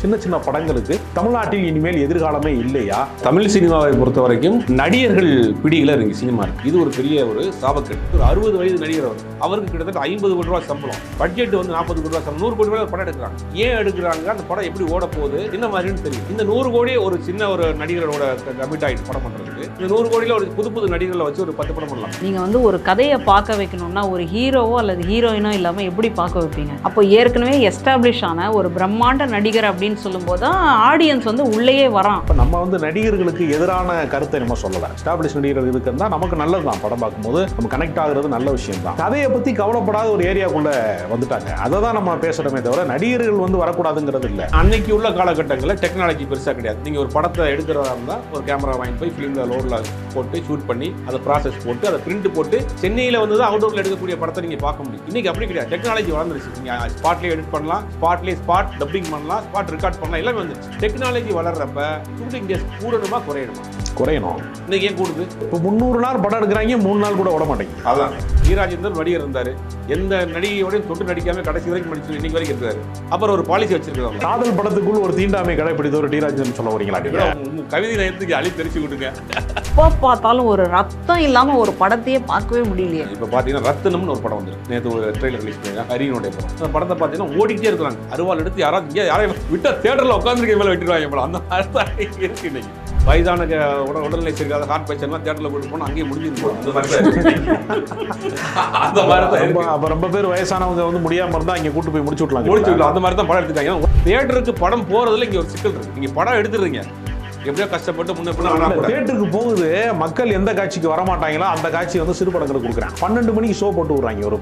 சின்ன சின்ன படங்களுக்கு தமிழ்நாட்டில் இனிமேல் எதிர்காலமே இல்லையா? தமிழ் சினிமாவை பொறுத்த வரைக்கும் நடிகர்கள் பிடியில் இருக்கு சினிமா இருக்கு. இது ஒரு பெரிய ஒரு சாபக்கேடு. ஒரு 60 வயது நடிகர் அவருக்கு கிட்டத்தட்ட 50 கோடி ரூபாய் சம்பளம், பட்ஜெட் வந்து 40 கோடி ரூபாய் சம்பளம், 100 கோடி ரூபாய் படம் எடுக்கிறாங்க. ஏன் எடுக்கிறாங்க? அந்த படம் எப்படி ஓட போகுது, என்ன மாதிரின்னு தெரியும். இந்த 100 கோடி ஒரு சின்ன ஒரு நடிகரோட கமிட் ஆகிட்டு படம் பண்றதுக்கு, இந்த 100 கோடியில் ஒரு புது புது நடிகர்களை வச்சு ஒரு 10 படம் பண்ணலாம். நீங்க வந்து ஒரு கதையை பார்க்க வைக்கணும்னா ஒரு ஹீரோவோ அல்லது ஹீரோயினோ இல்லாம எப்படி பார்க்க வைப்பீங்க? அப்போ ஏற்கனவே எஸ்டாப்ளிஷ் ஆன ஒரு பிரம்மாண்ட நடிகர் அப்படின்னு சொல்லும்போது தான் ஆடியன்ஸ் வந்து உள்ளேயே வரான். இப்போ நம்ம வந்து நடிகர்களுக்கு எதிரான கருத்தை நம்ம சொல்லலாம். எஸ்டாப்ளிஷ் நடிகர்கள் இருக்குன்னா நமக்கு நல்லது தான். படம் பார்க்கும்போது நம்ம கனெக்ட் ஆகுறது நல்ல விஷயம் தான். கதையை பற்றி கவலைப்படாத ஒரு ஏரியாக்குள்ள வந்துட்டாங்க. அதை தான் நம்ம பேசுகிறோமே தவிர நடிகர்கள் வந்து வரக்கூடாதுங்கிறது இல்லை. அன்னைக்கு உள்ள காலகட்டங்களில் டெக்னாலஜி பெருசாக கிடையாது. நீங்கள் ஒரு படத்தை எடுக்கிறதா இருந்தால் ஒரு கேமரா வாங்கி போய் ஃபிலிமில் லோடில் போட்டு ஷூட் பண்ணி அதை ப்ராசஸ் போட்டு அதை பிரிண்ட் போட்டு சென்னையில் வந்து தான் அவுட்டோரில் எடுக்கக்கூடிய படத்தை நீங்கள் பார்க்க முடியும். இன்னைக்கு அப்படி கிடையாது. டெக்னாலஜி வளர்ந்துருச்சு. நீங்கள் ஸ்பாட்லேயே எடிட் பண்ணலாம், ஸ்பாட் டப்பிங் பண்ணலாம், ஸ்பாட் ரெக்கார்ட் பண்ணலாம், எல்லாமே வந்து டெக்னாலஜி வளர்றப்ப ஷூட்டிங் டேஸ் கூடணுமா குறையணும்? இன்னைக்கு ஏன் கூடுது? இப்போ 300 நாள் படம் எடுக்கிறாங்க, 3 நாள் கூட விட மாட்டேங்க. அதான் ஈராஜேந்தர் நடிகர் இருந்தார். எந்த நடிகையோடையும் தொட்டு நடிக்காம கடைசி வரைக்கும் நடிச்சு இன்னைக்கு வரைக்கும் இருக்காரு. அப்புறம் ஒரு பாலிசி வச்சிருக்காங்க. காதல் படத்துக்குள் ஒரு தீண்டாமை கடைப்பிடித்த ஒரு டிராஜன் சொல்ல வரீங்களா? கவிதை நேரத்துக்கு அழி தெரிச்சு விட்டுங்க. எப்போ பார்த்தாலும் ஒரு ரத்தம் இல்லாம ஒரு படத்தையே பார்க்கவே முடியலையே. இப்போ பார்த்தீங்கன்னா ரத்தனம்னு ஒரு படம் வந்து நேற்று ஒரு ட்ரெயிலர் ரிலீஸ் பண்ணி ஹரியினுடைய படம். அந்த படத்தை பார்த்தீங்கன்னா ஓடிக்கிட்டே இருக்கிறாங்க. அருவாள் எடுத்து யாரையும் விட்டா தேட்டரில் உட்காந்துருக்க மேலே விட்டுருவாங்க போல. அந்த மாதிரி இருக்கு இன்னைக்கு. வயதான உடல்நிலை சரிக்காத ஹார்ட் பேஷன்ட்லாம் தேட்டரில் கூட்டு போனால் அங்கேயே முடிஞ்சிருக்கும். அந்த மாதிரி தான் அப்போ ரொம்ப பேர் வயசானவங்க வந்து முடியாமல் இருந்தால் இங்கே கூட்டு போய் முடிச்சு விடலாம். அந்த மாதிரி தான் படம் எடுத்துக்காங்க. தேட்டருக்கு படம் போகிறதுல இங்கே ஒரு சிக்கல் இருக்கு. நீங்கள் படம் எடுத்துடுறீங்க, எப்படியோ கஷ்டப்பட்டு தியேட்டருக்கு போகுது. மக்கள் எந்த காட்சிக்கு வரமாட்டாங்களோ அந்த காட்சி வந்து சிறு படங்களுக்கு கொடுக்குறாங்க. 12 மணிக்கு ஷோ போட்டு விடுறாங்க. ஒரு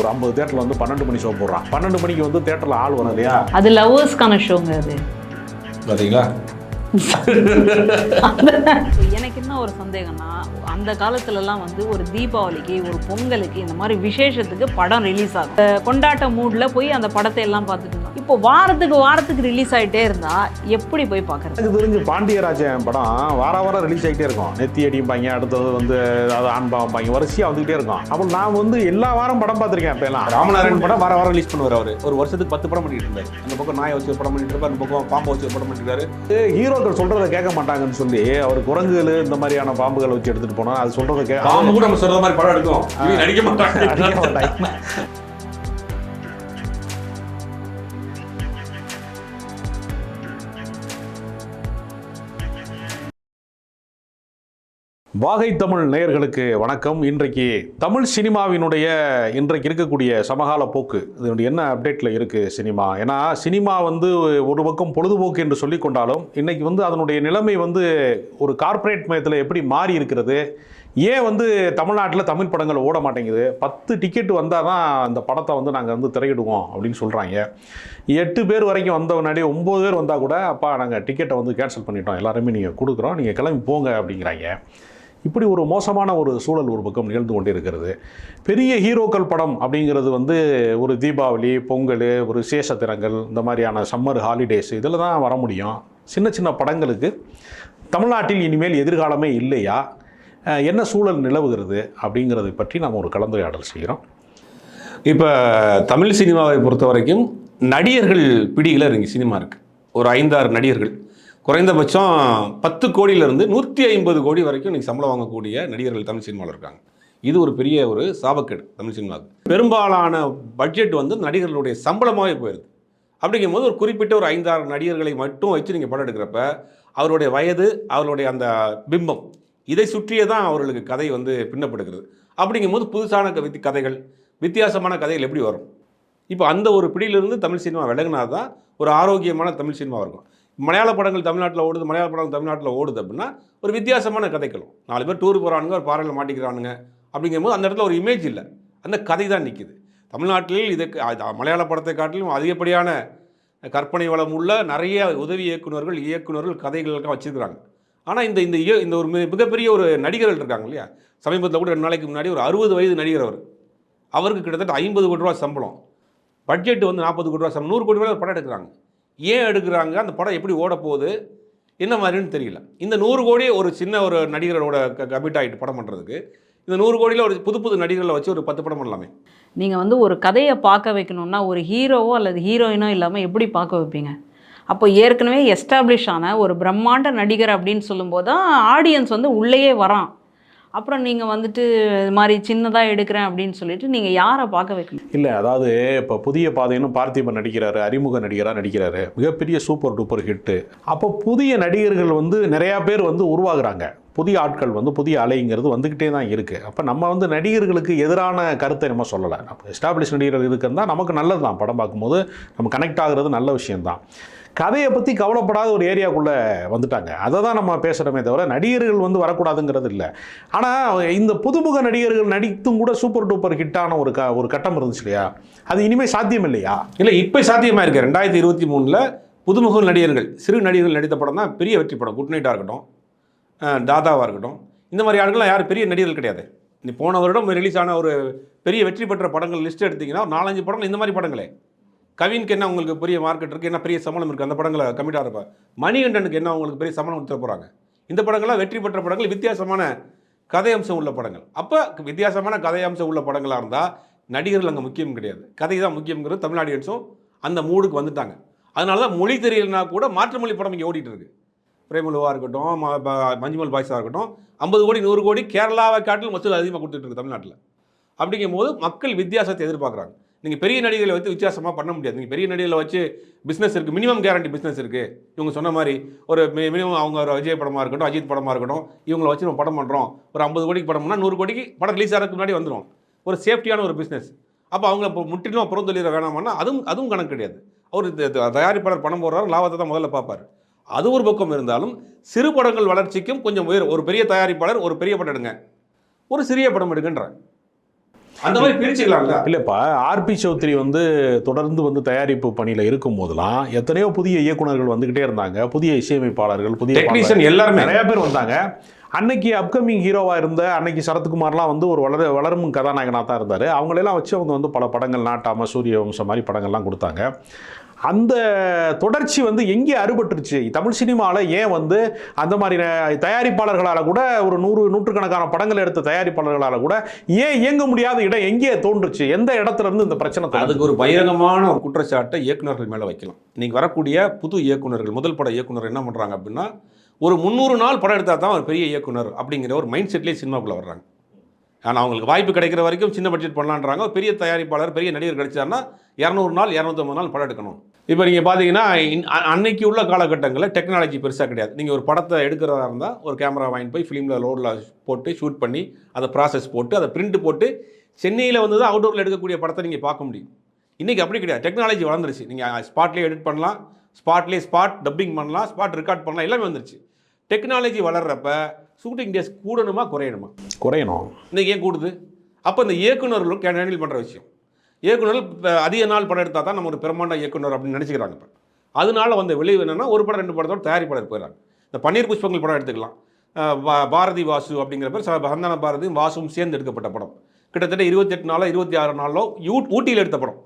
50 தேட்டரில் வந்து 12 மணி ஷோ போடுறான். 12 மணிக்கு வந்து தேட்டரில் ஆள் வரும் இல்லையா? அது லவ்வர்ஸ்க்கான ஷோங்க. அது பார்த்தீங்களா? எனக்கு என்ன ஒரு சந்தேகம்னா, அந்த காலத்துலலாம் வந்து ஒரு தீபாவளிக்கு ஒரு பொங்கலுக்கு இந்த மாதிரி விசேஷத்துக்கு படம் ரிலீஸ் ஆகும். கொண்டாட்ட மூட்ல போய் அந்த படத்தை எல்லாம் பார்த்துட்டு இருந்தோம். இப்போ வாரத்துக்கு ரிலீஸ் ஆகிட்டே இருந்தா எப்படி போய் பார்க்கறது? எனக்கு தெரிஞ்சு பாண்டியராஜன் படம் வாரம் ரிலீஸ் ஆகிட்டே இருக்கும். நெத்தி அடிப்பாங்க, அடுத்தது வந்து அது ஆண்பாம்பாங்க, வரிசையாக வந்துகிட்டே இருக்கும். அப்போ நான் வந்து எல்லா வாரம் படம் பார்த்துருக்கேன். இப்போ எல்லாம் ராமநாராயணன் படம் வாரம் ரிலீஸ் பண்ணுவார். அவர் ஒரு வருஷத்துக்கு 10 படம் பண்ணிட்டு இருந்தார். அந்த பக்கம் நாயை வச்சு படம் பண்ணிட்டு இருப்பார், அந்த பக்கம் பாம்பை வச்சு படம் பண்ணிட்டு இருக்காரு. ஹீரோக்கள் சொல்றதை கேட்க மாட்டாங்கன்னு சொல்லி அவர் குரங்குகள் இந்த மாதிரியான பாம்புகளை வச்சு எடுத்துட்டு போனா அது சொல்றதை பாம்பு கூட நம்ம சொல்ற மாதிரி படம் எடுக்கும். நடிக்க மாட்டாங்க. வாகை தமிழ் நேயர்களுக்கு வணக்கம். இன்றைக்கு தமிழ் சினிமாவினுடைய இன்றைக்கு இருக்கக்கூடிய சமகால போக்கு, இதனுடைய என்ன அப்டேட்டில் இருக்குது சினிமா? ஏன்னா சினிமா வந்து ஒரு பக்கம் பொழுதுபோக்கு என்று சொல்லி கொண்டாலும் இன்றைக்கி வந்து அதனுடைய நிலைமை வந்து ஒரு கார்ப்பரேட் மயத்தில் எப்படி மாறி இருக்கிறது? ஏன் வந்து தமிழ்நாட்டில் தமிழ் படங்கள் ஓட மாட்டேங்குது? 10 டிக்கெட் வந்தால் தான் அந்த படத்தை வந்து நாங்கள் வந்து திரையிடுவோம் அப்படின்னு சொல்கிறாங்க. 8 பேர் வரைக்கும் வந்த முன்னாடி 9 பேர் வந்தால் கூட அப்பா நாங்கள் டிக்கெட்டை வந்து கேன்சல் பண்ணிட்டோம், எல்லாருமே நீங்கள் கொடுக்குறோம், நீங்கள் கிளம்பி போங்க அப்படிங்கிறாங்க. இப்படி ஒரு மோசமான ஒரு சூழல் ஒரு பக்கம் நிகழ்ந்து கொண்டே இருக்கிறது. பெரிய ஹீரோக்கள் படம் அப்படிங்கிறது வந்து ஒரு தீபாவளி, பொங்கல், ஒரு விசேஷ தினங்கள், இந்த மாதிரியான சம்மர் ஹாலிடேஸ் இதில் தான் வர முடியும். சின்ன சின்ன படங்களுக்கு தமிழ்நாட்டில் இனிமேல் எதிர்காலமே இல்லையா? என்ன சூழல் நிலவுகிறது அப்படிங்கிறதை பற்றி நாம் ஒரு கலந்துரையாடல் செய்கிறோம். இப்போ தமிழ் சினிமாவை பொறுத்த வரைக்கும் நடிகர்கள் பிடியில் இருக்கு சினிமா இருக்குது. ஒரு 5-6 நடிகர்கள், குறைந்தபட்சம் 10 கோடியிலிருந்து 150 கோடி வரைக்கும் இன்றைக்கி சம்பளம் வாங்கக்கூடிய நடிகர்கள் தமிழ் சினிமாவில் இருக்காங்க. இது ஒரு பெரிய ஒரு சாபக்கேடு தமிழ் சினிமாவுக்கு. பெரும்பாலான பட்ஜெட் வந்து நடிகர்களுடைய சம்பளமாகவே போயிடுது. அப்படிங்கும்போது ஒரு குறிப்பிட்ட ஒரு 5-6 நடிகர்களை மட்டும் வச்சு நீங்கள் படம் எடுக்கிறப்ப அவருடைய வயது, அவருடைய அந்த பிம்பம், இதை சுற்றியே தான் அவர்களுக்கு கதை வந்து பின்னப்படுகிறது. அப்படிங்கும்போது புதுசான கதைகள், வித்தியாசமான கதைகள் எப்படி வரும்? இப்போ அந்த ஒரு பிடியிலிருந்து தமிழ் சினிமா விலகினா தான் ஒரு ஆரோக்கியமான தமிழ் சினிமா இருக்கும். மலையாள படங்கள் தமிழ்நாட்டில் ஓடுது, மலையாள படங்கள் தமிழ்நாட்டில் ஓடுது அப்படின்னா ஒரு வித்தியாசமான கதைகளும். 4 பேர் டூர் போகிறானுங்க, ஒரு பாறையில் மாட்டிக்கிறானுங்க. அப்படிங்கும்போது அந்த இடத்துல ஒரு இமேஜ் இல்லை, அந்த கதை தான் நிற்கிது. தமிழ்நாட்டில் இதுக்கு மலையாள படத்தை காட்டிலும் அதிகப்படியான கற்பனை வளம் உள்ள நிறைய உதவி இயக்குநர்கள் கதைகளுக்கெல்லாம் வச்சுருக்கிறாங்க. ஆனால் இந்த ஒரு மிகப்பெரிய ஒரு நடிகர்கள் இருக்காங்க இல்லையா? சமீபத்தில் கூட 2 நாளைக்கு முன்னாடி ஒரு 60 வயது நடிகர் அவருக்கு கிட்டத்தட்ட 50 கோடி ரூபா சம்பளம், பட்ஜெட் வந்து 40 கோடி ரூபா சம்பளம், 100 கோடி ரூபாய் படம் எடுக்கிறாங்க. ஏன் எடுக்கிறாங்க? அந்த படம் எப்படி ஓட போகுது, என்ன மாதிரின்னு தெரியல. இந்த 100 கோடி ஒரு சின்ன ஒரு நடிகரோட கமிட் ஆகிட்டு படம் பண்ணுறதுக்கு, இந்த 100 கோடியில் ஒரு புது புது நடிகர்களை வச்சு ஒரு 10 படம் பண்ணலாமே. நீங்கள் வந்து ஒரு கதையை பார்க்க வைக்கணும்னா ஒரு ஹீரோவோ அல்லது ஹீரோயினோ இல்லாமல் எப்படி பார்க்க வைப்பீங்க? அப்போ ஏற்கனவே எஸ்டாப்ளிஷ் ஆன ஒரு பிரம்மாண்ட நடிகர் அப்படின்னு சொல்லும்போது தான் ஆடியன்ஸ் வந்து உள்ளேயே வரான். அப்புறம் நீங்கள் வந்துட்டு இது மாதிரி சின்னதாக எடுக்கிறேன் அப்படின்னு சொல்லிட்டு நீங்கள் யாரை பார்க்க வைக்கணும்? இல்லை, அதாவது இப்போ புதிய பாதைன்னு பார்த்திபன் நடிக்கிறாரு, அறிமுக நடிகராக நடிக்கிறாரு, மிகப்பெரிய சூப்பர் டூப்பர் ஹிட்டு. அப்போ புதிய நடிகர்கள் வந்து நிறையா பேர் வந்து உருவாகுறாங்க, புதிய ஆட்கள் வந்து புதிய அலைங்கிறது வந்துக்கிட்டே தான் இருக்குது. அப்போ நம்ம வந்து நடிகர்களுக்கு எதிரான கருத்தை நம்ம சொல்லலை. நம்ம எஸ்டாப்ளிஷ் நடிகர்கள் இருக்குன்னா நமக்கு நல்லது தான், படம் பார்க்கும்போது நம்ம கனெக்ட் ஆகுறது நல்ல விஷயம்தான். கதையை பற்றி கவலைப்படாத ஒரு ஏரியாவுக்குள்ளே வந்துட்டாங்க. அதை தான் நம்ம பேசுகிறோமே தவிர நடிகர்கள் வந்து வரக்கூடாதுங்கிறது இல்லை. ஆனால் இந்த புதுமுக நடிகர்கள் நடித்தும் கூட சூப்பர் டூப்பர் ஹிட்டான ஒரு கட்டம் இருந்துச்சு இல்லையா, அது இனிமேல் சாத்தியம் இல்லையா? இல்லை, இப்போ சாத்தியமாக இருக்குது. 2023 புதுமுக நடிகர்கள், சிறு நடிகர்கள் நடித்த படம் தான் பெரிய வெற்றி படம். குட் நைட்டாக இருக்கட்டும், தாதாவாக இருக்கட்டும், இந்த மாதிரி ஆட்கள்லாம் யாரும் பெரிய நடிகர்கள் கிடையாது. இந்த போன வருடம் ரிலீஸ் ஆன ஒரு பெரிய வெற்றி பெற்ற படங்கள் லிஸ்ட் எடுத்திங்கன்னா 4-5 படங்கள் இந்த மாதிரி படங்களே. கவினுக்கு என்ன உங்களுக்கு பெரிய மார்க்கெட் இருக்குது, என்ன பெரிய சம்பளம் இருக்குது, அந்த படங்களை கமிட்டாக இருப்பா. மணிகண்டனுக்கு என்ன உங்களுக்கு பெரிய சம்பளம் கொடுத்துட போகிறாங்க. இந்த படங்கள்லாம் வெற்றி பெற்ற படங்கள், வித்தியாசமான கதை அம்சம் உள்ள படங்கள். அப்போ வித்தியாசமான கதை அம்சம் உள்ள படங்களாக இருந்தால் நடிகர்கள் அங்கே முக்கியம் கிடையாது, கதை தான் முக்கியங்கிறது தமிழ் ஆடியன்ஸும் அந்த மூடுக்கு வந்துட்டாங்க. அதனால தான் மொழி தெரியலனா கூட மாற்று மொழி படம் இங்கே ஓடிட்டு இருக்கு. பிரேமலுவாக இருக்கட்டும், மஞ்சுமல் பாய்ஸாக இருக்கட்டும், 50 கோடி 100 கோடி கேரளாவை காட்டிலும் மொத்தம் அதிகமாக கொடுத்துட்டு இருக்கு தமிழ்நாட்டில். அப்படிங்கும் போது மக்கள் வித்தியாசத்தை எதிர்பார்க்குறாங்க. நீங்கள் பெரிய நடிகர்களை வச்சு வித்தியாசமாக பண்ண முடியாது. நீங்கள் பெரிய நடிகர்களை வச்சு பிஸ்னஸ் இருக்குது, மினிமம் கேரண்டி பிஸ்னஸ் இருக்குது. இவங்க சொன்ன மாதிரி ஒரு மினிமம் அவங்க ஒரு விஜய் படமாக இருக்கட்டும், அஜித் படமாக இருக்கட்டும், இவங்களை வச்சு நம்ம படம் பண்ணுறோம். ஒரு 50 கோடிக்கு படம்னா 100 கோடிக்கு படம் ரிலீஸ் ஆகிறதுக்கு முன்னாடி வந்துடும். ஒரு சேஃப்டியான ஒரு பிஸ்னஸ். அப்போ அவங்க இப்போ முற்றிலும் புறந்தொழில வேணாமான்னா அதுவும் கணக்கு கிடையாது. அவர் தயாரிப்பாளர் பணம் போடுறாரு, லாபத்தை தான் முதல்ல பார்ப்பார். அது ஒரு பக்கம் இருந்தாலும் சிறு படங்கள் வளர்ச்சிக்கும் கொஞ்சம் ஒரு பெரிய தயாரிப்பாளர் ஒரு பெரிய படம் எடுங்க, ஒரு சிறிய படம் எடுங்கன்ற அந்த மாதிரி பிரிச்சுக்கலாம்ல. இல்லைப்பா, ஆர்பி சௌத்ரி வந்து தொடர்ந்து வந்து தயாரிப்பு பணியில் இருக்கும் போதெல்லாம் எத்தனையோ புதிய இயக்குனர்கள் வந்துக்கிட்டே இருந்தாங்க, புதிய இசையமைப்பாளர்கள், புதிய டெக்னீஷியன் எல்லாருமே நிறைய பேர் வந்தாங்க. அன்னைக்கு அப்கமிங் ஹீரோவாக இருந்த அன்னைக்கு சரத்குமார்லாம் வந்து ஒரு வளரும் கதாநாயகனாக தான் இருந்தார். அவங்களெல்லாம் வச்சு அவங்க வந்து பல படங்கள், நாட்டாம, சூரிய வம்சம் மாதிரி படங்கள்லாம் கொடுத்தாங்க. அந்த தொடர்ச்சி வந்து எங்கே அறுபட்டுருச்சு? தமிழ் சினிமாவில் ஏன் வந்து அந்த மாதிரி தயாரிப்பாளர்களால் கூட ஒரு நூற்றுக்கணக்கான படங்கள் எடுத்த தயாரிப்பாளர்களால் கூட ஏன் இயங்க முடியாத இடம் எங்கே தோன்றுச்சு? எந்த இடத்துல இருந்து இந்த பிரச்சனை? அதுக்கு ஒரு பகிரங்கமான ஒரு குற்றச்சாட்டை இயக்குநர்கள் மேலே வைக்கலாம். இன்னைக்கு வரக்கூடிய புது இயக்குநர்கள், முதல் பட இயக்குனர் என்ன பண்ணுறாங்க அப்படின்னா, ஒரு 300 நாள் படம் எடுத்தால் தான் ஒரு பெரிய இயக்குனர் அப்படிங்கிற ஒரு மைண்ட் செட்லேயே சினிமாக்குள்ளே வர்றாங்க. ஆனால் அவங்களுக்கு வாய்ப்பு கிடைக்கிற வரைக்கும் சின்ன பட்ஜெட் பண்ணலான்றாங்க. பெரிய தயாரிப்பாளர், பெரிய நடிகர் கிடைச்சாருன்னா 200 நாள் 250 நாள் படம் எடுக்கணும். இப்போ நீங்கள் பார்த்தீங்கன்னா அன்னைக்கு உள்ள காலகட்டங்களில் டெக்னாலஜி பெருசாக கிடையாது. நீங்கள் ஒரு படத்தை எடுக்கிறதா இருந்தால் ஒரு கேமரா வாங்கிட்டு போய் ஃபிலிமில் லோடில் போட்டு ஷூட் பண்ணி அதை ப்ராசஸ் போட்டு அதை பிரிண்ட் போட்டு சென்னையில் வந்து தான் அவுட்டோரில் எடுக்கக்கூடிய படத்தை நீங்கள் பார்க்க முடியும். இன்றைக்கி அப்படி கிடையாது. டெக்னாலஜி வளர்ந்துருச்சு. நீங்கள் ஸ்பாட்லேயே எடிட் பண்ணலாம், ஸ்பாட் டப்பிங் பண்ணலாம், ஸ்பாட் ரெக்கார்ட் பண்ணலாம், எல்லாமே வந்துருச்சு. டெக்னாலஜி வளர்கிறப்ப ஷூட்டிங் டேஸ் கூடணுமா குறையணும்? இன்றைக்கி ஏன் கூடுது? அப்போ இந்த இயக்குநர்களும் ஹேண்டில் பண்ணுற விஷயம், இயக்குநர்கள் அதிக நாள் படம் எடுத்தால் தான் நம்ம ஒரு பிரம்மாண்ட இயக்குனர் அப்படின்னு நினச்சிக்கிறாங்க. இப்போ அதனால வந்த விளைவு என்னென்னா, ஒரு படம் 2 படத்தோட தயாரிப்பாளர் போயிடறாங்க. இந்த பன்னீர் புஷ்பங்கள் படம் எடுத்துக்கலாம். பாரதி வாசு அப்படிங்கிற பேர் சந்தான பாரதியும் வாசுவும் சேர்ந்து எடுக்கப்பட்ட படம். கிட்டத்தட்ட 28 நாளோ 26 நாளோ ஊட்டியில் எடுத்த படம்.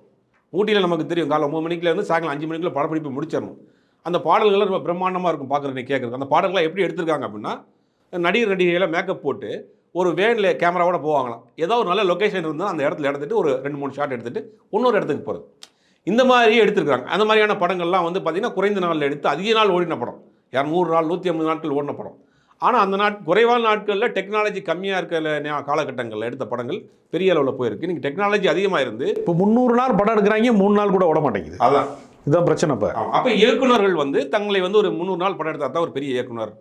ஊட்டியில் நமக்கு தெரியும், காலை 9 மணிக்குலேருந்து சாயங்காலம் 5 மணிக்குள்ள படப்பிடிப்பு முடிச்சிடணும். அந்த பாடல்கள்லாம் ரொம்ப பிரம்மாண்டமாக இருக்கும் பார்க்குறது, கேட்குறது. அந்த பாடல்கள்லாம் எப்படி எடுத்திருக்காங்க அப்படின்னா, நடிகைகளை மேக்கப் போட்டு ஒரு வேனில் கேமராவோட போவாங்களாம். ஏதோ ஒரு நல்ல லொக்கேஷன் இருந்தால் அந்த இடத்துல எடுத்துகிட்டு ஒரு 2-3 ஷாட் எடுத்துகிட்டு இன்னொரு இடத்துக்கு போகிறது. இந்த மாதிரி எடுத்துருக்காங்க. அந்த மாதிரியான படங்கள்லாம் வந்து பார்த்திங்கன்னா குறைந்த நாளில் எடுத்து அதிக நாள் ஓடின படம், 200 நாள் 150 நாட்கள் ஓடின படம். ஆனால் அந்த குறைவான நாட்களில் டெக்னாலஜி கம்மியாக இருக்கிற காலகட்டங்களில் எடுத்த படங்கள் பெரிய அளவில் போயிருக்கு. நீங்கள் டெக்னாலஜி அதிகமாக இருந்து இப்போ 300 நாள் படம் எடுக்கிறாங்க, 3 நாள் கூட ஓட மாட்டேங்குது. அதான் இதுதான் பிரச்சனை. அப்போ இயக்குநர்கள் வந்து தங்களை வந்து ஒரு 300 நாள் படம் எடுத்தால் தான் ஒரு பெரிய இயக்குனர்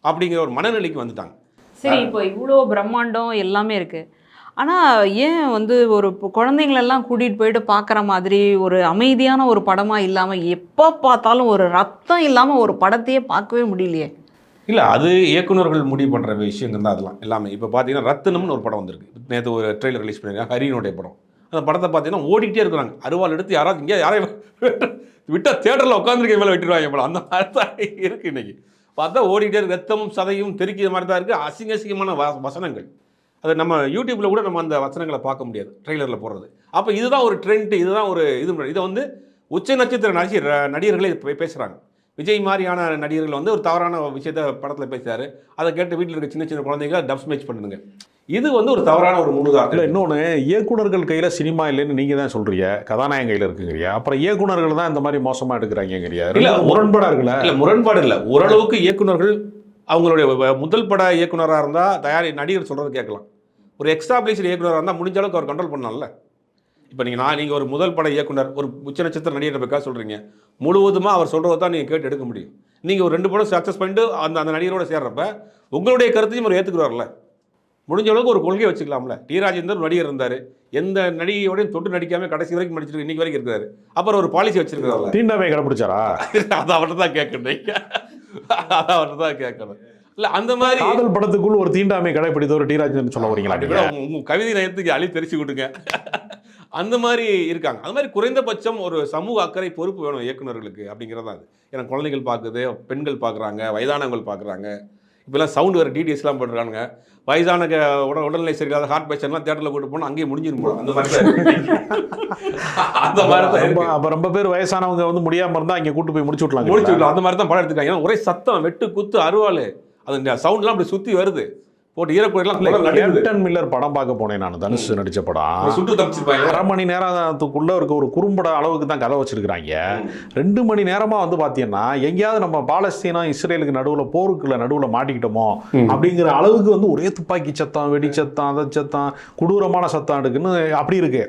அப்படிங்கிற ஒரு மனநிலைக்கு வந்துட்டாங்க. சரி, இப்போ இவ்வளோ பிரம்மாண்டம் எல்லாமே இருக்குது. ஆனால் ஏன் வந்து ஒரு குழந்தைங்களெல்லாம் கூட்டிகிட்டு போயிட்டு பார்க்குற மாதிரி ஒரு அமைதியான ஒரு படமாக இல்லாமல் எப்போ பார்த்தாலும் ஒரு ரத்தம் இல்லாமல் ஒரு படத்தையே பார்க்கவே முடியலையே? இல்லை, அது இயக்குநர்கள் முடிவு பண்ணுற விஷயங்கள் தான் அதெல்லாம் எல்லாமே. இப்போ பார்த்தீங்கன்னா ரத்தினம்னு ஒரு படம் வந்திருக்கு. நேற்று ஒரு ட்ரெய்லர் ரிலீஸ் பண்ணியிருக்காங்க, ஹரியினுடைய படம். அந்த படத்தை பார்த்தீங்கன்னா ஓடிக்கிட்டே இருக்கிறாங்க. அருவாள் எடுத்து யாராவது இங்கே யாரையும் விட்டால் தேட்டரில் உட்காந்துருக்க மேலே விட்டுருவாங்க போல, அந்த மாதிரி தான் இருக்குது இன்றைக்கி. பார்த்தா ஓடிக்கிட்டே இருக்கு, ரத்தமும் சதையும் தெரிக்கிற மாதிரி தான் இருக்குது. அசிங்கமான வசனங்கள். அது நம்ம யூடியூப்பில் கூட நம்ம அந்த வசனங்களை பார்க்க முடியாது, ட்ரெய்லரில் போடுறது. அப்போ இதுதான் ஒரு ட்ரெண்ட், இதுதான் ஒரு இதை வந்து உச்ச நட்சத்திர நடிகர்களே பேசுகிறாங்க. விஜய் மாதிரியான நடிகர்கள் வந்து ஒரு தவறான விஷயத்த படத்தில் பேசுறாரு, அதை கேட்டு வீட்டில் இருக்க சின்ன சின்ன குழந்தைங்க டப் மேட்ச் பண்ணுங்க. இது வந்து ஒரு தவறான ஒரு முன்னுதாரணம். இல்லை, இன்னொன்று இயக்குனர்கள் கையில் சினிமா இல்லைன்னு நீங்கள் தான் சொல்கிறீங்க, கதாநாயகன் கையில் இருக்குங்கிறியா, அப்புறம் இயக்குனர்கள் தான் இந்த மாதிரி மோசமாக எடுக்கிறாங்கங்கிறியா? இல்லை, முரண்பாடாக இருக்குல்ல? இல்லை, முரண்பாடு இல்லை. ஓரளவுக்கு இயக்குனர்கள் அவங்களுடைய முதல் பட இயக்குனராக இருந்தால் நடிகர் சொல்கிறது கேட்கலாம். ஒரு எக்ஸ்டாப்ளிஷ்டு இயக்குனராக இருந்தால் முடிஞ்ச அளவுக்கு அவர் கண்ட்ரோல் பண்ணலாம்ல. இப்போ நீங்கள் ஒரு முதல் பட இயக்குனர், ஒரு உச்ச நட்சத்திர நடிகர் பக்கா சொல்கிறீங்க, முழுவதுமாக அவர் சொல்கிறத தான் நீங்கள் கேட்டு எடுக்க முடியும். நீங்கள் ஒரு 2 படம் சக்ஸஸ் பண்ணிட்டு அந்த நடிகரோட சேர்றப்ப உங்களுடைய கருத்தையும் அவர் ஏற்றுக்குவார்ல. முடிஞ்ச அளவுக்கு ஒரு கொள்கையை வச்சுக்கலாம்ல. டி ராஜேந்தர் நடிகர் இருந்தார், எந்த நடிகையோடையும் தொட்டு நடிக்காமல் கடைசி வரைக்கும் நடிச்சிருக்கு, இன்னைக்கு வரைக்கும் இருக்காரு. அப்புறம் ஒரு பாலிசி வச்சிருக்காருல்ல. தீண்டாமை கடைப்பிடிச்சாரா? அதை அவர்கிட்ட தான் கேட்கணும். இல்லை, அந்த மாதிரி காதல் படத்துக்குள் ஒரு தீண்டாமை கடைப்பிடித்தவர் டி ராஜேந்தர் சொல்ல வரீங்களா? உங்கள் கவிதை நேரத்துக்கு அழி தெரிச்சு விட்டுங்க. அந்த மாதிரி இருக்காங்க. அந்த மாதிரி குறைந்தபட்சம் ஒரு சமூக அக்கறை பொறுப்பு வேணும் இயக்குநர்களுக்கு அப்படிங்கிறது தான் அது. ஏன்னா குழந்தைகள் பார்க்குது, பெண்கள் பார்க்குறாங்க, வயதானவங்கள் பார்க்குறாங்க. இப்போலாம் சவுண்டு வேறு டிடிஎஸ்லாம் பண்ணுறாங்க. வயதான உடல்நிலை சரியில்லாத ஹார்ட் பேஷண்ட்லாம் தேட்டரில் கூட்டு போனால் அங்கேயே முடிஞ்சிடும் போல. அந்த மாதிரி தான் அப்போ ரொம்ப பேர் வயசானவங்க வந்து முடியாமல் இருந்தால் அங்கே கூட்டு போய் முடிச்சு விடலாம். அந்த மாதிரி தான் படம் எடுத்துக்காங்க. ஏன்னா ஒரே சத்தம், வெட்டு குத்து, அருவாள், அது சவுண்ட்லாம் அப்படி சுற்றி வருது. போட்டு ஈரக்குறையெல்லாம். கேப்டன் மில்லர் படம் பார்க்க போனேன் நான், தனுஷ் நடிச்ச படம். சுட்டு தப்பிச்சிருப்பாங்க. 1/2 மணி நேரத்துக்குள்ள இருக்க ஒரு குறும்பட அளவுக்கு தான் கதை வச்சிருக்கிறாங்க. 2 மணி நேரமா வந்து பாத்தீங்கன்னா எங்கேயாவது நம்ம பாலஸ்தீனா இஸ்ரேலுக்கு நடுவுல மாட்டிக்கிட்டோமோ அப்படிங்கிற அளவுக்கு வந்து ஒரே துப்பாக்கி சத்தம், வெடி சத்தம், அதை சத்தம், கொடூரமான சத்தம் எடுக்குன்னு அப்படி இருக்கு.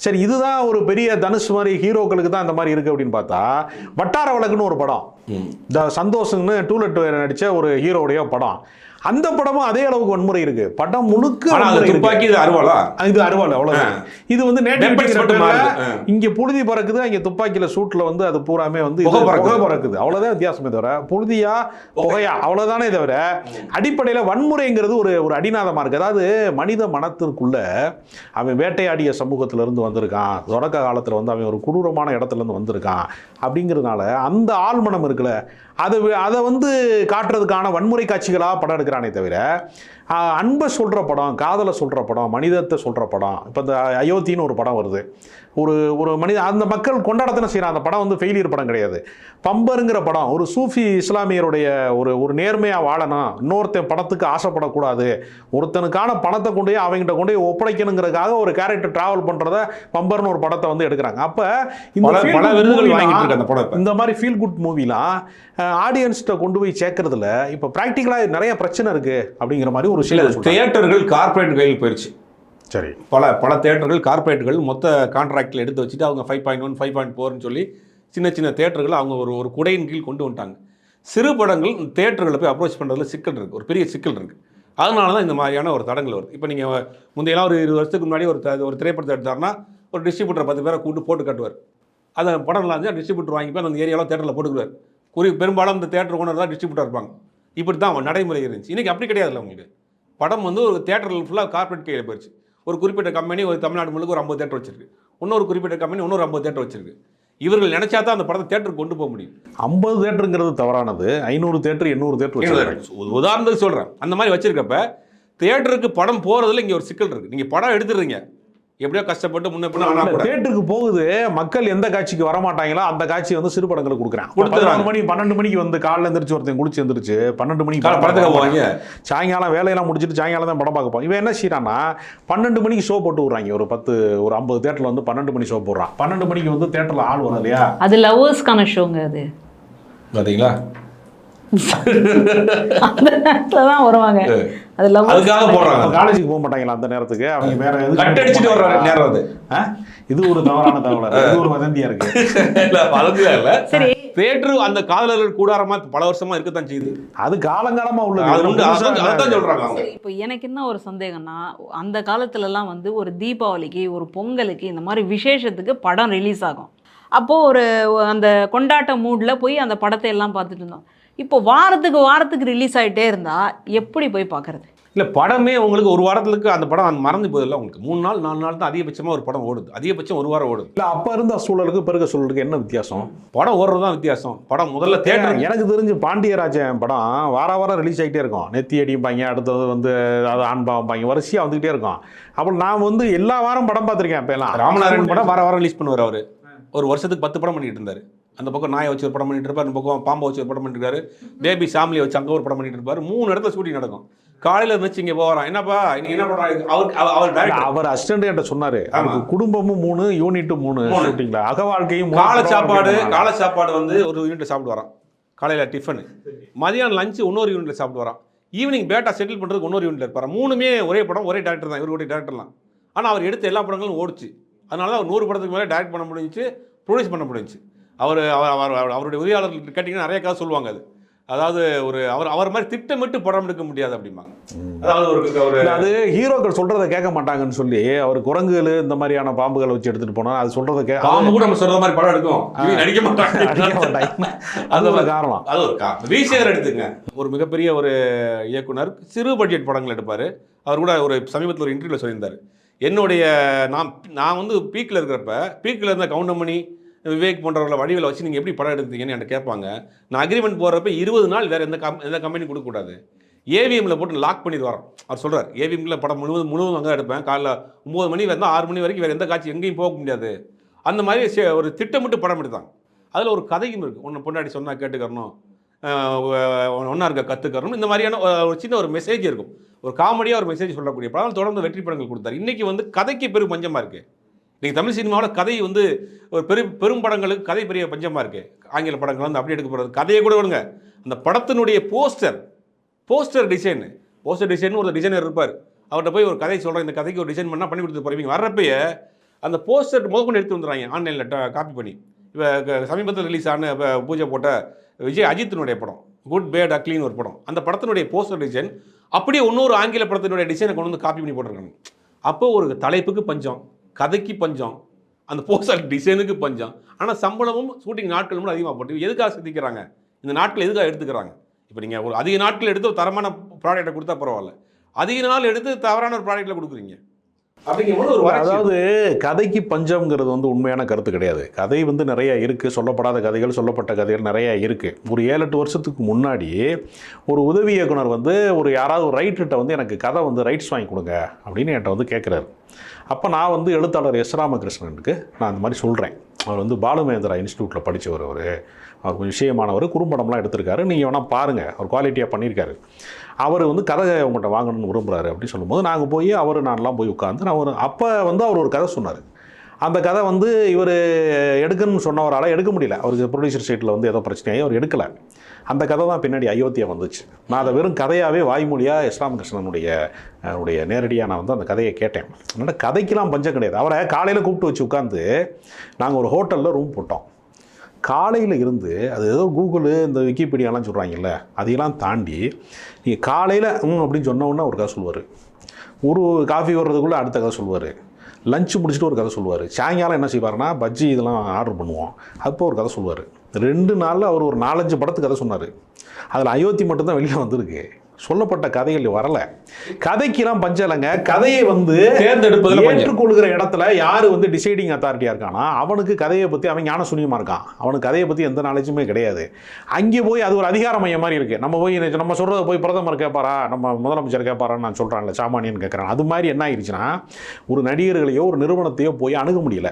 சரி, இதுதான் ஒரு பெரிய தனுஷ் மாதிரி ஹீரோக்களுக்கு தான் இந்த மாதிரி இருக்கு அப்படின்னு பார்த்தா, வட்டார வழக்குன்னு ஒரு படம், இந்த சந்தோஷம்னு டூலெட் நடிச்ச ஒரு ஹீரோடைய படம், அந்த படமும் அதே அளவுக்கு வன்முறை இருக்கு. படம் முழுக்க துப்பாக்கி, இது அருவாள் அவ்வளவுதான். இது வந்து இங்க புழுதி பறக்குது, அங்க துப்பாக்கியில சூட்ல வந்து அது பூராமே வந்து புகை பறக்குது. அவ்வளவுதான் வித்தியாசமே தவிர புழுதியா புகையா அவ்வளவுதானே தவிர அடிப்படையில வன்முறைங்கிறது ஒரு அடிநாதமா இருக்கு. அதாவது மனித மனத்திற்குள்ள அவன் வேட்டையாடிய சமூகத்துல இருந்து வந்திருக்கான், தொடக்க காலத்துல வந்து அவன் ஒரு கொடூரமான இடத்துல இருந்து வந்திருக்கான் அப்படிங்கிறதுனால அந்த ஆழ்மனம் இருக்குல்ல, அதை வந்து காட்டுறதுக்கான வன்முறை காட்சிகளாக படம் எடுக்கிறானே தவிர அன்பை சொல்கிற படம், காதலை சொல்கிற படம், மனிதத்தை சொல்கிற படம். இப்போ இந்த அயோத்தின்னு ஒரு படம் வருது, ஒரு மனித அந்த மக்கள் கொண்டாடத்தானே செய்கிறான். அந்த படம் வந்து ஃபெயிலியர் படம் கிடையாது. பம்பருங்கிற படம் ஒரு சூஃபி இஸ்லாமியருடைய ஒரு நேர்மையாக வாழணும், இன்னொருத்தன் பணத்துக்கு ஆசைப்படக்கூடாது, ஒருத்தனுக்கான பணத்தை கொண்டு போய் அவங்ககிட்ட கொண்டு போய் ஒப்படைக்கணுங்கிறதுக்காக ஒரு கேரக்டர் டிராவல் பண்ணுறத பம்பர்னு ஒரு படத்தை வந்து எடுக்கிறாங்க. அப்போ இந்த மாதிரி ஃபீல் குட் மூவிலாம் ஆடியன்ஸ்கிட்ட கொண்டு போய் சேர்க்கறதுல இப்போ ப்ராக்டிக்கலாக நிறைய பிரச்சனை இருக்குது அப்படிங்கிற மாதிரி ஒரு சில தியேட்டர்கள் கார்பரேட் கையில் போயிடுச்சு. சரி, பல தியேட்டர்கள் கார்பரேட்டுகள் மொத்த கான்ட்ராக்டில் எடுத்து வச்சுட்டு அவங்க 5.1 5.4ன்னு சொல்லி சின்ன சின்ன தியேட்டர்கள் அவங்க ஒரு குடையின் கீழ் கொண்டு வந்துட்டாங்க. சிறு படங்கள் தியேட்டர்களை போய் அப்ரோச் பண்ணுறதுல சிக்கல் இருக்குது, ஒரு பெரிய சிக்கல் இருக்குது. அதனால தான் இந்த மாதிரியான ஒரு தடங்கள் வருது. இப்போ நீங்கள் முந்தையெல்லாம் ஒரு 20 வருஷத்துக்கு முன்னாடி ஒரு திரைப்படத்தை எடுத்தாருன்னா ஒரு டிஸ்ட்ரிபியூட்டர் 10 பேரை போட்டு கட்டுவார். அதை படம் நல்லா இருந்துச்சு, டிஸ்ட்ரிபியூட்டர் வாங்கி போய் அந்த ஏரியாவில் தேட்டரில் போட்டுக்குவார். பெரும்பாலும் இந்த தேட்டர் ஓனர் தான் டிஸ்ட்ரிபியூட்டர் இருப்பாங்க. இப்படி தான் நடைமுறை இருந்துச்சு. இன்றைக்கி அப்படி கிடையாதுல்ல. உங்களுக்கு படம் வந்து ஒரு தேட்டரில் ஃபுல்லாக கார்பரேட் கையில் போயிடுச்சு. ஒரு குறிப்பிட்ட கம்பெனி ஒரு தமிழ்நாடு முழுக்க ஒரு 50 தேட்டர் வச்சிருக்கு, இன்னொரு குறிப்பிட்ட கம்பெனி இன்னொரு 50 தேட்டர் வச்சிருக்கு. இவர்கள் நினைச்சா தான் அந்த படத்தை தேட்டருக்கு கொண்டு போக முடியும். 50 தேட்டருங்கிறது தவறானது, 500 தேட்டர் 800 தேட்டர் உதாரணத்துக்கு சொல்கிறேன். அந்த மாதிரி வச்சிருக்கப்ப தியேட்டருக்கு படம் போகிறதுல இங்கே ஒரு சிக்கல் இருக்குது. நீங்கள் படம் எடுத்துடுறீங்க, எப்படியோ கஷ்டப்பட்டு முன்ன தியேட்டருக்கு போகுது, மக்கள் எந்த காட்சிக்கு வரமாட்டாங்களோ அந்த காட்சி வந்து சிறு படங்களுக்கு கொடுக்குறான். 12 மணிக்கு வந்து காலைல எந்திரிச்சு ஒருத்தன் குளிச்சு எந்திரிச்சு 12 மணிக்கு படத்துக்கு போவாங்க. சாயங்காலம் வேலையெல்லாம் முடிச்சுட்டு சாயங்காலம் தான் படம் பார்க்க போவோம். இவன் என்ன செய்யறான்னா 12 மணிக்கு ஷோ போட்டு விடுறாங்க. ஒரு 50 தேட்டர்ல வந்து 12 மணி ஷோ போடுறான். 12 மணிக்கு வந்து தேட்டர்ல ஆள் வரும் இல்லையா, அது லவ்வர்ஸ்க்கான ஷோங்க. அது பாத்தீங்களா, அந்த நேரத்துல தான் வருவாங்க. அது அதுக்காக போறாங்க. காலேஜுக்கு போக மாட்டாங்களா அந்த நேரத்துக்கு, அவங்க வேற எதுவும் கட் அடிச்சிட்டு வர்ற நேரம் அது. இது ஒரு தவறான தகவல், இது ஒரு வதந்தியா இருக்கு. இல்ல சரி, தியேட்டர் அந்த காதலர்கள் கூடாரமா பல வருஷமா இருக்கத்தான் செய்யுது. அது காலங்காலமா உள்ளது. அதான் சொல்றாங்க. இப்போ எனக்கு என்ன ஒரு சந்தேகம்னா, அந்த காலத்துலலாம் வந்து ஒரு தீபாவளிக்கு, ஒரு பொங்கலுக்கு, இந்த மாதிரி விசேஷத்துக்கு படம் ரிலீஸ் ஆகும். அப்போது அந்த கொண்டாட்ட மூடில் போய் அந்த படத்தை எல்லாம் பார்த்துட்டு இருந்தோம். இப்போ வாரத்துக்கு ரிலீஸ் ஆகிட்டே இருந்தால் எப்படி போய் பார்க்குறது? இல்லை, படமே உங்களுக்கு ஒரு வாரத்துக்கு அந்த படம் மறந்து போதில்லை. உங்களுக்கு 3 நாள் 4 நாள் தான் அதிகபட்சமாக ஒரு படம் ஓடுது. அதிகபட்சம் ஒரு வாரம் ஓடுது. இல்லை, அப்போ இருந்த சூழலுக்கு பிறகு சூழலுக்கு என்ன வித்தியாசம்? படம் ஓடுறது தான் வித்தியாசம். படம் முதல்ல தேட்டர், எனக்கு தெரிஞ்சு பாண்டியராஜன் படம் வாரம் ரிலீஸ் ஆகிட்டே இருக்கும். நெத்தி அடிப்பாங்க, அடுத்தது வந்து அது ஆண்பாம்பாங்க, வரிசையாக வந்துக்கிட்டே இருக்கும். அப்போ நான் வந்து எல்லா வாரம் படம் பார்த்துருக்கேன். இப்போ எல்லாம் ராமநாராயணன் படம் வாரம் ரிலீஸ் பண்ணுவார். அவர் ஒரு வருஷத்துக்கு 10 படம் பண்ணிட்டு இருந்தார். அந்த பக்கம் நாயை வச்சு ஒரு படம் பண்ணிட்டு இருப்பார், அந்த பக்கம் பாம்பை வச்சு ஒரு படம் பண்ணிட்டு இருக்காரு, பேபி சாமிலியை வச்சு அங்கே ஒரு படம் பண்ணிட்டு இருப்பாரு. 3 இடத்துல ஷூட்டிங் நடக்கும். காலையில் இருந்துச்சு இங்கே போகிறான், என்னப்பா இன்னைக்கு என்ன பண்ணுறாங்க அவர் அசிஸ்டன்ட் என்கிட்ட சொன்னாரு, குடும்பமும் 3 யூனிட் 3 ஷூட்டிங்ல, அக வாழ்க்கையும் காலை சாப்பாடு வந்து ஒரு யூனிட்ல சாப்பிட்டு வரான், காலையில் டிஃபன், மதியானம் லஞ்சு இன்னொரு யூனிட்ல சாப்பிட்டு வரான், ஈவினிங் பேட்டா செட்டில் பண்ணுறதுக்கு இன்னொரு யூனிட்ல இருப்பார். 3மே ஒரே படம், ஒரே டேரக்டர் தான், இவருடைய டேரக்டர்லாம். ஆனால் அவர் எடுத்த எல்லா படங்களும் ஓடிச்சு. அதனால தான் அவர் 100 படத்துக்கு மேலே டைரக்ட் பண்ண முடிஞ்சிச்சு, ப்ரொடியூஸ் பண்ண முடிஞ்சிச்சு. அவருடைய உதவியாளர்கள் கேட்டிங்கன்னா நிறைய கதை சொல்லுவாங்க. அதாவது அவர் மாதிரி திட்டமிட்டு படம் எடுக்க முடியாது அப்படிம்பாங்க. அதாவது அது ஹீரோக்கள் சொல்றதை கேட்க மாட்டாங்கன்னு சொல்லி அவர் குரங்குகள் இந்த மாதிரியான பாம்புகளை வச்சு எடுத்துட்டு போனா அது சொல்றதை பாம்பு கூட நம்ம சொல்ற மாதிரி படம் எடுக்கும், நடிக்க மாட்டாங்க. அது ஒரு காரணம். அது ஒரு காரணம். வீசேகர் எடுத்துங்க, ஒரு மிகப்பெரிய ஒரு இயக்குனர், சிறு பட்ஜெட் படங்கள் எடுப்பார். அவர் கூட ஒரு சமீபத்தில் ஒரு இன்டர்வியூவில் சொல்லியிருந்தார், என்னுடைய நான் வந்து பீக்கில் இருந்த கவுண்டமணி, விவேக் போன்றவர்களை வடிவில் வச்சு நீங்கள் எப்படி படம் எடுத்தீங்கன்னு என்கிட்ட கேட்பாங்க. நான் அக்ரிமெண்ட் போடுறப்ப 20 நாள் வேறு எந்த கம்பெனி கொடுக்கக்கூடாது, ஏவிஎம்மில் போட்டு லாக் பண்ணிட்டு வரோம். அவர் சொல்கிறார், ஏவிஎம்மில் படம் முழுவதும் அங்கே எடுப்பேன், காலைல 9 மணி வந்து 6 மணி வரைக்கும் வேறு எந்த காட்சி எங்கேயும் போக முடியாது. அந்த மாதிரி ஒரு திட்டமிட்டு படம் எடுத்தாங்க. அதில் ஒரு கதையும் இருக்குது. ஒன்று பொண்டாடி சொன்னால் கேட்டுக்கறணும், ஒன்றா இருக்க கற்றுக்கறணும், இந்த மாதிரியான ஒரு சின்ன ஒரு மெசேஜ் இருக்கும். ஒரு காமெடியாக ஒரு மெசேஜ் சொல்லக்கூடிய படம் தொடர்ந்து வெற்றி படங்கள் கொடுத்தாரு. இன்றைக்கி வந்து கதைக்கு பெரும் பஞ்சமாக இருக்குது. இன்றைக்கி தமிழ் சினிமாவில் கதை வந்து ஒரு பெரும் படங்களுக்கு கதை பெரிய பஞ்சமாக இருக்குது. ஆங்கில படங்கள் வந்து அப்படி எடுக்க போகிறது, கதையை கூட விடுங்க, அந்த படத்தினுடைய போஸ்டர் டிசைன் ஒரு டிசைனர் இருப்பார், அவர்கிட்ட போய் ஒரு கதை சொல்கிறேன், இந்த கதைக்கு ஒரு டிசைன் பண்ணால் பண்ணி கொடுத்து போகிறீங்க, வர்றப்பயே அந்த போஸ்டர் முதற்கொண்டு எடுத்து வந்துடுறாங்க ஆன்லைனில் காப்பி பண்ணி. இப்போ சமீபத்தில் ரிலீஸ் ஆன பூஜை போட்ட விஜய் அஜித்தினுடைய படம் குட் பேட் அக்லின்னு ஒரு படம், அந்த படத்தினுடைய போஸ்டர் டிசைன் அப்படியே இன்னொரு ஆங்கில படத்தினுடைய டிசைனை கொண்டு வந்து காப்பி பண்ணி போட்டிருக்காங்க. அப்போ ஒரு தலைப்புக்கு பஞ்சம், கதைக்கு பஞ்சம், அந்த போஸ்டர் டிசைனுக்கு பஞ்சம். ஆனால் சம்பளமும் ஷூட்டிங் நாட்களும் அதிகமாக போட்டு எதுக்காக சிந்திக்கிறாங்க, இந்த நாட்கள் எதுக்காக எடுத்துக்கிறாங்க? இப்போ நீங்கள் ஒரு அதிக நாட்கள் எடுத்து ஒரு தரமான ப்ராடக்டை கொடுத்தா பரவாயில்ல, அதிக நாள் எடுத்து தவறான ஒரு ப்ராடக்ட்டில் கொடுக்குறீங்க. அதாவது கதைக்கு பஞ்சம்ங்கிறது வந்து உண்மையான கருத்து கிடையாது. கதை வந்து நிறைய இருக்குது, சொல்லப்படாத கதைகள், சொல்லப்பட்ட கதைகள் நிறைய இருக்குது. ஒரு 7-8 வருஷத்துக்கு முன்னாடி ஒரு உதவி இயக்குனர் வந்து யாராவது ஒரு ரைட்டர்கிட்ட வந்து எனக்கு கதை வந்து ரைட்ஸ் வாங்கி கொடுங்க அப்படின்னு என்கிட்ட வந்து கேட்குறாரு. அப்போ நான் வந்து எழுத்தாளர் எஸ் ராமகிருஷ்ணனுக்கு நான் அந்த மாதிரி சொல்கிறேன். அவர் வந்து பாலுமகேந்திரா இன்ஸ்டியூட்டில் படித்தவர், அவர் கொஞ்சம் விஷயமானவர், குறும்படம்லாம் எடுத்திருக்காரு, நீங்கள் வேணால் பாருங்கள், அவர் குவாலிட்டியாக பண்ணியிருக்காரு, அவர் வந்து கதை உங்கள்கிட்ட வாங்கணும்னு விரும்புகிறாரு அப்படின்னு சொல்லும்போது நாங்கள் போய் நான்லாம் போய் உட்காந்து அப்போ வந்து அவர் ஒரு கதை சொன்னார். அந்த கதை வந்து இவர் எடுக்கணும்னு சொன்னவரால் எடுக்க முடியல, அவருக்கு ப்ரொடியூசர் சைட்டில் வந்து ஏதோ பிரச்சனையாகி அவர் எடுக்கலை. அந்த கதை தான் பின்னாடி அயோத்தியா வந்துச்சு. நான் அதை வெறும் கதையாகவே வாய்மொழியாக எஸ் ராமகிருஷ்ணனுடைய நேரடியாக நான் வந்து அந்த கதையை கேட்டேன். அதனால் கதைக்கெலாம் பஞ்சம் கிடையாது. அவரை காலையில் கூப்பிட்டு வச்சு உட்காந்து நாங்கள் ஒரு ஹோட்டலில் ரூம் போட்டோம். காலையில் இருந்து அது ஏதோ கூகுளு இந்த விக்கிபீடியாலாம் சொல்கிறாங்கல்ல, அதையெல்லாம் தாண்டி நீங்கள் காலையில் அப்படின்னு சொன்னோன்னா ஒரு கதை சொல்லுவார், ஒரு காஃபி வர்றதுக்குள்ளே அடுத்த கதை சொல்லுவார், லஞ்சு முடிச்சுட்டு ஒரு கதை சொல்லுவார், சாயங்காலம் என்ன செய்வார்னா பஜ்ஜி இதெல்லாம் ஆர்டர் பண்ணுவோம், அப்போ ஒரு கதை சொல்லுவார். 2 நாளில் அவர் ஒரு 4-5 படத்துக்கு கதை சொன்னார். அதில் அயோத்தி மட்டும்தான் வெளியில் வந்திருக்கு, சொல்லப்பட்ட கதைகள் வரல. கதைக்கெல்லாம் பஞ்சம் இல்லைங்க. கதையை வந்து தேர்ந்தெடுப்பதில் ஏற்றுக்கொள்கிற இடத்துல யார் வந்து டிசைடிங் அத்தாரிட்டியாக இருக்கானா அவனுக்கு கதையை பற்றி அவன் ஞான சூன்யமாக இருக்கான், அவனுக்கு கதையை பற்றி எந்த நாலேஜுமே கிடையாது. அங்கே போய் அது ஒரு அதிகார மையம் மாதிரி இருக்குது. நம்ம சொல்கிறத போய் பிரதமர் கேட்பாரா, நம்ம முதலமைச்சர் கேட்பாரான்னு நான் சொல்கிறான்ல, சாமானியன் கேட்குறான். அது மாதிரி என்ன ஆயிடுச்சுன்னா ஒரு நடிகர்களையோ ஒரு நிறுவனத்தையோ போய் அணுக முடியல.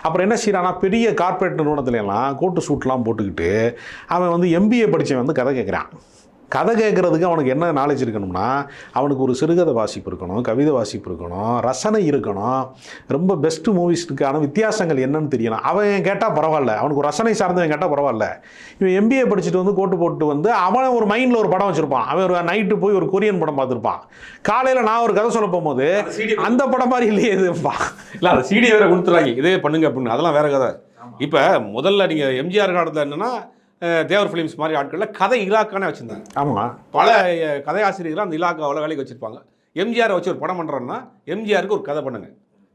அப்புறம் என்ன செய்யறானா, பெரிய கார்ப்பரேட் நிறுவனத்துலலாம் கோட்டு சூட்லாம் போட்டுக்கிட்டு அவன் வந்து MBA படித்தவன் வந்து கதை கேட்குறான். கதை கேட்குறதுக்கு அவனுக்கு என்ன நாலேஜ் இருக்கணும்னா, அவனுக்கு ஒரு சிறுகதை வாசிப்பு இருக்கணும், கவிதை வாசிப்பு இருக்கணும், ரசனை இருக்கணும், ரொம்ப பெஸ்ட்டு மூவிஸுக்கான வித்தியாசங்கள் என்னன்னு தெரியணும். அவன் கேட்டால் பரவாயில்ல, அவனுக்கு ஒரு ரசனை சார்ந்தவன் கேட்டால் பரவாயில்ல. இவன் MBA படிச்சுட்டு வந்து கோட்டு போட்டு வந்து அவன் ஒரு மைண்டில் ஒரு படம் வச்சுருப்பான். அவன் ஒரு நைட்டு போய் ஒரு கொரியன் படம் பார்த்துருப்பான். காலையில் நான் ஒரு கதை சொல்ல போகும்போது அந்த படம் மாதிரி இல்லையே இதுப்பா, இல்லை அந்த CD வேறு கொடுத்துறாங்க, இதே பண்ணுங்க அப்படின்னு. அதெல்லாம் வேறு கதை. இப்போ முதல்ல நீங்கள் எம்ஜிஆர் காலத்தில் என்னென்னா தேவர் ஃபிலிம்ஸ் மாதிரி ஆட்களில் கதை இலாக்கானே வச்சுருந்தாங்க. ஆமாம், பல கதை ஆசிரியர்கள் அந்த இலாக்காவில் வேலைக்கு வச்சுருப்பாங்க. எம்ஜிஆரை வச்சு ஒரு படம் பண்ணுறோன்னா எம்ஜிஆருக்கு ஒரு கதை பண்ணுங்க.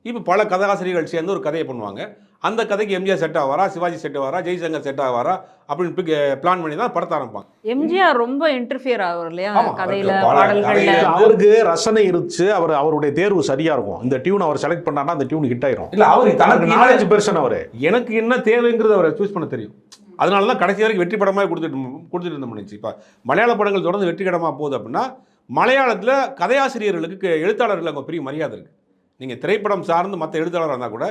இப்போ பல கதை ஆசிரியர்கள் சேர்ந்து ஒரு கதையை பண்ணுவாங்க. அந்த கதைக்கு எம்ஜிஆர் செட் ஆவாரா, சிவாஜி செட் ஆவாரா, ஜெய்சங்கர் செட் ஆவாரா அப்படின்னு பிளான் பண்ணி தான் படத்தை ஆரம்பிப்பாங்க. எம்ஜிஆர் ரொம்ப இன்டர்ஃபியர் ஆவார் இல்லையா கதையில், பாடல்கள்ல. அவருக்கு ரசனை இருந்துச்சு, அவருடைய தேர்வு சரியா இருக்கும். இந்த டியூன் அவர் செலக்ட் பண்ணாருன்னா அந்த டியூன் ஹிட் ஆயிரும். இல்லை அவருக்கு தனக்கு நாலேஜ் பெர்சன், அவர் எனக்கு என்ன தேவைங்கிறது அவரை சூஸ் பண்ண தெரியும். அதனால தான் கடைசி வரைக்கும் வெற்றி படமாக கொடுத்துட்டு இருந்த முடிச்சு. இப்போ மலையாள படங்கள் தொடர்ந்து வெற்றி படமாக போகுது அப்படின்னா மலையாளத்தில் கதையாசிரியர்களுக்கு எழுத்தாளர்களுக்கு பெரிய மரியாதை இருக்குது. நீங்கள் திரைப்படம் சார்ந்து மற்ற எழுத்தாளராக இருந்தால் கூட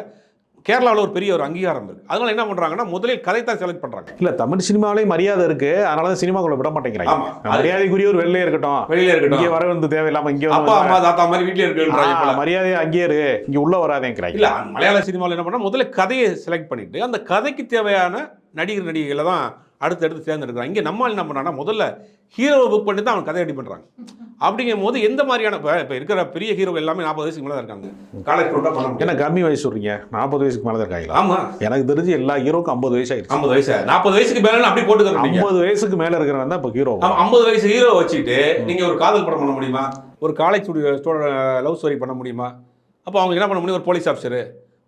கேரளாவில் ஒரு பெரிய ஒரு அங்கீகாரம் இருக்குது. அதனால என்ன பண்ணுறாங்கன்னா முதலில் கதை தான் செலக்ட் பண்ணுறாங்க. இல்ல தமிழ் சினிமாவிலேயும் மரியாதை இருக்கு, அதனால தான் சினிமாக்குள்ள விட மாட்டேங்கிறாங்க. ஆமா. மரியாதைக்குரிய ஒரு வெளியே இருக்கட்டும், வெளியில இருக்கட்டும், இங்கே வர வந்து தேவையில்லாம இங்கே அப்பா அம்மா தாத்தா மாதிரி வீட்டில் இருக்கிற மரியாதை அங்கேயே இரு, இங்க உள்ள வராதேங்கிறாங்க. இல்லை, மலையாள சினிமாவில் என்ன பண்ணால் முதல்ல கதையை செலக்ட் பண்ணிட்டு அந்த கதைக்கு தேவையான நடிகர் நடிகைகளை தான் அடுத்தடுத்து தேர்ந்தெடுக்கிறாங்க. இங்கே நம்மால் என்ன பண்ணாங்கன்னா முதல்ல ஹீரோவை புக் பண்ணி தான் அவன் கதை ரெடி பண்ணுறாங்க. அப்படிங்கும் போது எந்த மாதிரியான இப்போ இருக்கிற பெரிய ஹீரோ எல்லாமே 40 வயசுக்கு மேலே தான் இருக்காங்க. காலேஜ் பண்ண முடியும். ஏன்னா கம்மி வயசு சொல்றீங்க, 40 வயசுக்கு மேலே தான் இருக்காங்களா? ஆமாம், எனக்கு தெரிஞ்சு எல்லா ஹீரோக்கும் 50 வயசு ஆயிடுச்சு. 50 வயசு 40 வயசுக்கு மேலே அப்படி போட்டுக்கிறோம். 50 வயசுக்கு மேலே இருக்கிறவன் தான் இப்போ ஹீரோ. 50 வயசு ஹீரோ வச்சுட்டு நீங்கள் ஒரு காதல் படம் பண்ண முடியுமா? ஒரு காலேஜ் லவ் ஸ்டோரி பண்ண முடியுமா? அப்போ அவங்க என்ன பண்ண முடியும்? ஒரு போலீஸ் ஆஃபீஸரு,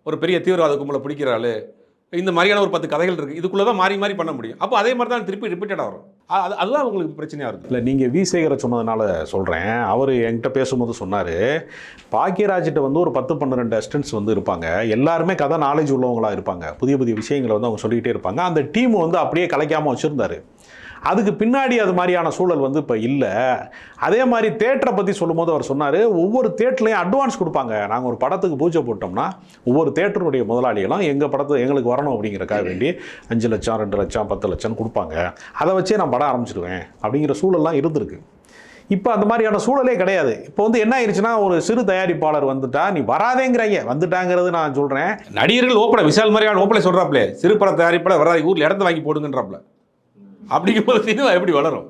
ஒரு பெரிய தீவிரவாத கும்பலை பிடிக்கிற ஆளு, இந்த மாதிரியான ஒரு 10 கதைகள் இருக்குது. இதுக்குள்ளே தான் மாறி மாறி பண்ண முடியும். அப்போ அதே மாதிரி தான் திருப்பி ரிப்பீட்டடாக வரும். அதுதான் உங்களுக்கு பிரச்சனையாக இருக்குது. இல்லை, நீங்கள் வி சேகரை சொன்னதுனால சொல்கிறேன். அவர் என்கிட்ட பேசும்போது சொன்னார், பாக்கியராஜிட்ட வந்து ஒரு 10-12 அசிஸ்டன்ட்ஸ் வந்து இருப்பாங்க. எல்லாருமே கதை நாலேஜ் உள்ளவங்களாக இருப்பாங்க. புதிய புதிய விஷயங்களை வந்து அவங்க சொல்லிக்கிட்டே இருப்பாங்க. அந்த டீம் வந்து அப்படியே கலைக்காமல் வச்சுருந்தாரு. அதுக்கு பின்னாடி அது மாதிரியான சூழல் வந்து இப்போ இல்லை. அதே மாதிரி தேட்டரை பற்றி சொல்லும்போது அவர் சொன்னார், ஒவ்வொரு தேட்டர்லையும் அட்வான்ஸ் கொடுப்பாங்க. நாங்கள் ஒரு படத்துக்கு பூஜை போட்டோம்னா ஒவ்வொரு தேட்டருடைய முதலாளிகளும் எங்கள் படத்தை எங்களுக்கு வரணும் அப்படிங்கிறக்காக வேண்டி 5 லட்சம் 2 லட்சம் 10 லட்சம் கொடுப்பாங்க. அதை வச்சே நான் படம் ஆரம்பிச்சிடுவேன் அப்படிங்கிற சூழல்லாம் இருந்திருக்கு. இப்போ அந்த மாதிரியான சூழலே கிடையாது. இப்போ வந்து என்ன ஆயிடுச்சுன்னா, ஒரு சிறு தயாரிப்பாளர் வந்துட்டா நீ வராதேங்கிறாங்க. வந்துட்டாங்கிறது நான் சொல்கிறேன். நடிகர்கள் ஓப்பனை விசால் மாதிரியான ஓப்பனை சொல்கிறாப்லே, சிறு பட தயாரிப்பாளர் வராது, ஊரில் இடத்த வாங்கி போடுங்கன்றாப்ல. அப்படிங்கும்போது சினிமா எப்படி வளரும்?